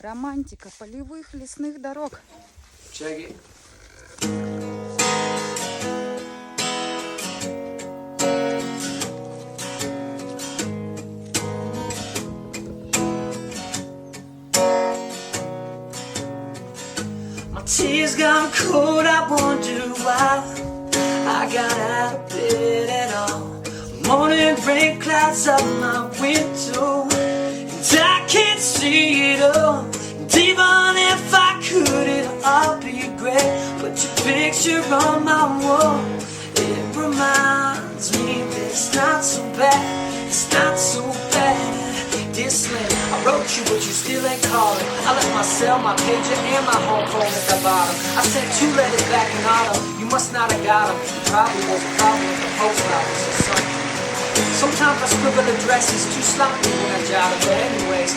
Романтика полевых лесных дорог. Check it. My tears gone cold, I wonder why I got out of bed at all. Morning rain clouds up my window, and I can't see it all. And even if I could, it'd all be great. But your picture on my wall, it reminds me that it's not so bad. It's not so bad. Dear Slim, I wrote you but you still ain't calling. I left my cell, my pager, and my home phone at the bottom. I sent 2 letters back in autumn. You must not have got them. You probably was a problem with the post office or something. Sometimes I scribble addresses too sloppy when I jot them. But anyways,